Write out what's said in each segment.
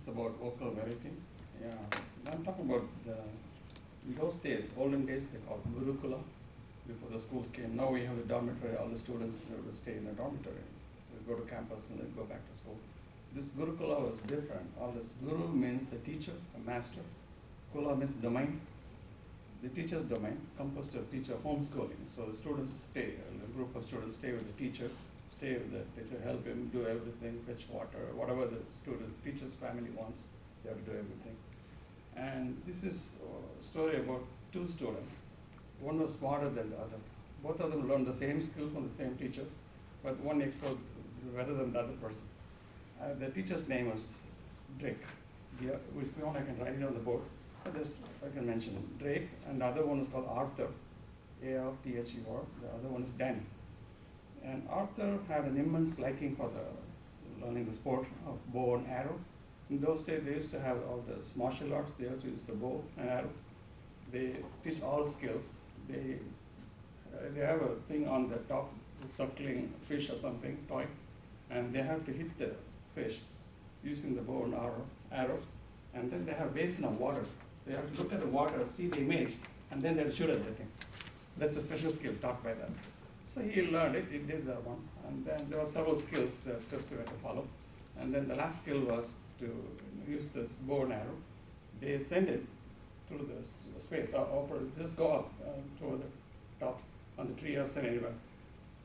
It's about vocal variety. Yeah, I'm talking about in those days, olden days, they called Gurukula before the schools came. Now we have a dormitory, all the students have to stay in a dormitory. They go to campus and then go back to school. This Gurukula was different. All this Guru means the teacher, a master. Kula means domain. The teacher's domain comes to teacher homeschooling. So the students stay, a group of students stay with the teacher, stay with the teacher, help him do everything, fetch water, whatever the teacher's family wants, they have to do everything. And this is a story about two students. One was smarter than the other. Both of them learned the same skill from the same teacher, but one excelled better than the other person. The teacher's name was Drake. If you want, I can write it on the board. Just I can mention Drake, and the other one is called Arthur, A-R-T-H-U-R. The other one is Danny. And Arthur had an immense liking for learning the sport of bow and arrow. In those days, they used to have all the martial arts. They also use the bow and arrow. They teach all skills. They have a thing on the top, circling fish or something, toy, and they have to hit the fish using the bow and arrow. And then they have a basin of water. They have to look at the water, see the image, and then they have to shoot at the thing. That's a special skill taught by them. So he learned it, he did that one. And then there were several skills, the steps he had to follow. And then the last skill was to use this bow and arrow. They send it through the space, just go up toward the top on the tree or send anywhere.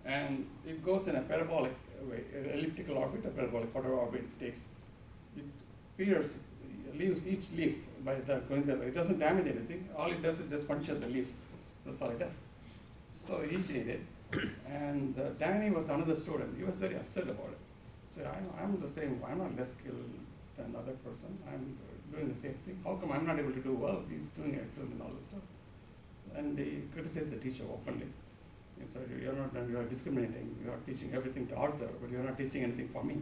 And it goes in a parabolic way, elliptical orbit, a parabolic, whatever orbit it takes. It leaves each leaf by going that way. It doesn't damage anything. All it does is just puncture the leaves. That's all it does. So he did it. And Danny was another student. He was very upset about it. So I'm the same. I'm not less skilled than the other person. I'm doing the same thing. How come I'm not able to do well? He's doing excellent and all this stuff. And he criticized the teacher openly. He said, you're discriminating. You are teaching everything to Arthur, but you're not teaching anything for me.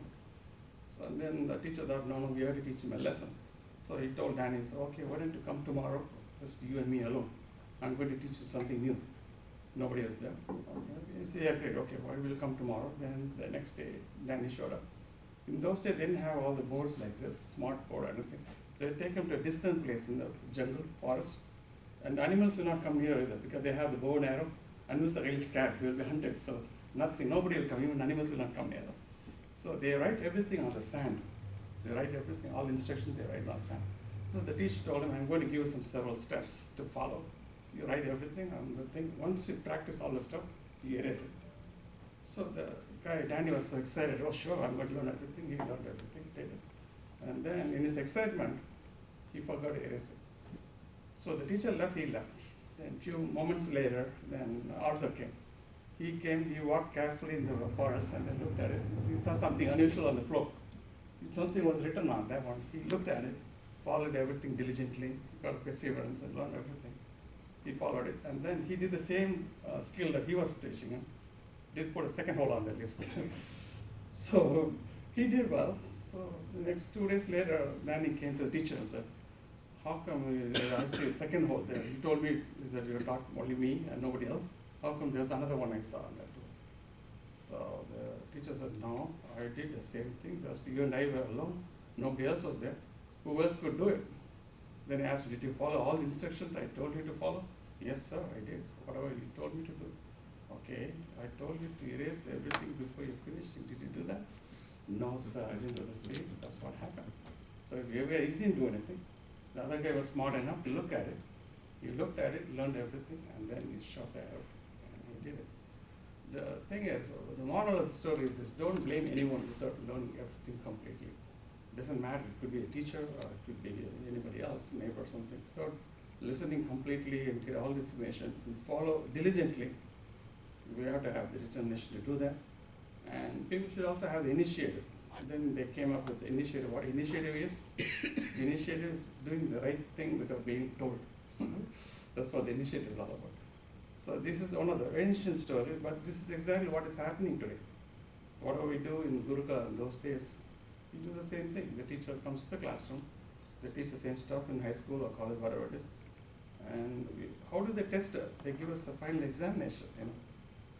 So and then the teacher thought, no, we have to teach him a lesson. So he told Danny, so, okay, why don't you come tomorrow, just you and me alone. I'm going to teach you something new. Nobody is there. Okay. He said, yeah, great, okay, why will you come tomorrow? Then the next day, Danny showed up. In those days, they didn't have all the boards like this, smart board or anything. They take him to a distant place in the jungle, forest, and animals will not come near either because they have the bow and arrow. Animals are really scared, they will be hunted, so nobody will come, even animals will not come near them. So they write everything on the sand. They write everything, all instructions they write on sand. So the teacher told him, I'm going to give you several steps to follow. You write everything on the thing. Once you practice all the stuff, you erase it. So the guy, Danny, was so excited. Oh, sure, I'm going to learn everything. He learned everything, did it. And then in his excitement, he forgot to erase it. So the teacher left, he left. Then a few moments later, then Arthur came. He walked carefully in the forest and then looked at it. He saw something unusual on the floor. Something was written on that one. He looked at it, followed everything diligently, got perseverance and learned everything. He followed it, and then he did the same skill that he was teaching him. Did put a second hole on the leaves. So he did well. So the next 2 days later, Danny came to the teacher and said, how come I see a second hole there? He told me is that you taught only me and nobody else. How come there's another one I saw on that door? So the teacher said, no, I did the same thing. Just you and I were alone. Nobody else was there. Who else could do it? Then I asked, did you follow all the instructions I told you to follow? Yes, sir, I did. Whatever you told me to do. Okay, I told you to erase everything before you finish. Did you do that? No, sir, I didn't do that. See, that's what happened. So he didn't do anything. The other guy was smart enough to look at it. He looked at it, learned everything, and then he shot the arrow, and he did it. The thing is, the moral of the story is this: don't blame anyone without learning everything completely. It doesn't matter. It could be a teacher, or it could be anybody else, neighbor, or something. Without listening completely and get all the information and follow diligently, we have to have the determination to do that. And people should also have the initiative. And then they came up with the initiative. What initiative is? Initiative is doing the right thing without being told. That's what the initiative is all about. So this is one of the ancient stories, but this is exactly what is happening today. Whatever we do in Gurukula in those days, we do the same thing. The teacher comes to the classroom, they teach the same stuff in high school or college, whatever it is. And how do they test us? They give us a final examination.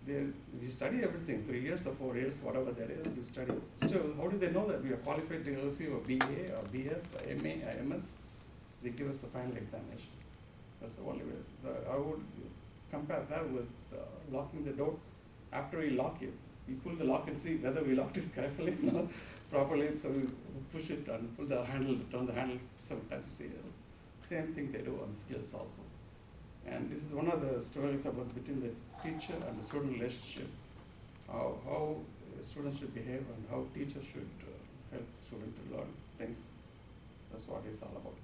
we study everything, 3 years or 4 years, whatever that is, we study. Still, how do they know that we are qualified to receive a BA or BS, or MA, or MS? They give us the final examination. That's the only way. I would compare that with locking the door. After we lock it, we pull the lock and see whether we locked it carefully, no, properly. So we push it and pull the handle, turn the handle sometimes. See, same thing they do on skills also. And this is one of the stories about between the teacher and the student relationship, how students should behave and how teachers should help the student to learn things. That's what it's all about.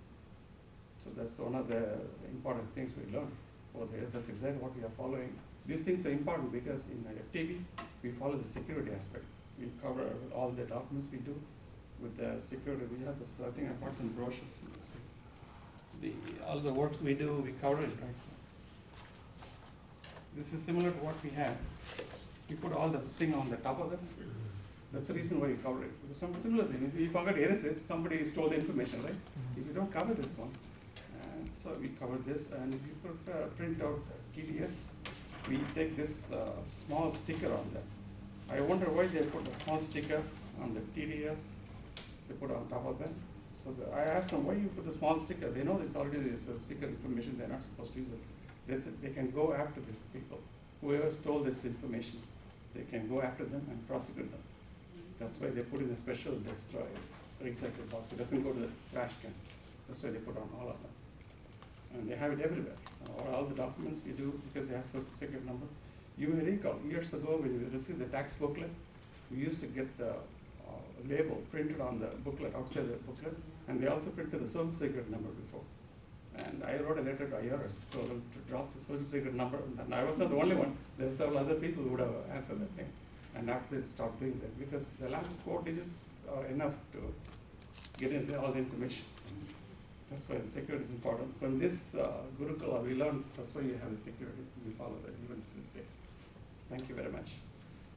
So that's one of the important things we learn over there. That's exactly what we are following. These things are important because in FTB, we follow the security aspect. We cover all the documents we do with the security. We have this, I think I brought some brochures. All the works we do, we cover it, right? This is similar to what we have. We put all the thing on the top of it. That's the reason why we cover it. Because some similar thing, if you forget to erase it, somebody stole the information, right? If you don't cover this one, and so we cover this, and if you put print out TDS, we take this small sticker on that. I wonder why they put a small sticker on the TDS. They put on top of that. So I asked them, why you put the small sticker? They know it's already this secret information. They're not supposed to use it. They said they can go after these people. Whoever stole this information, they can go after them and prosecute them. That's why they put in a special destroy recycle box. It doesn't go to the trash can. That's why they put on all of them. And they have it everywhere. All the documents we do, because they have social security number. You may recall, years ago when we received the tax booklet, we used to get the label printed on the booklet, outside the booklet, and they also printed the social security number before. And I wrote a letter to IRS to drop the social security number, and I was not the only one. There were several other people who would have answered that thing. And after they stopped doing that, because the last 4 digits are enough to get into all the information. That's why the security is important. From this Gurukula, we learned that's why you have the security. We follow that even to this day. Thank you very much.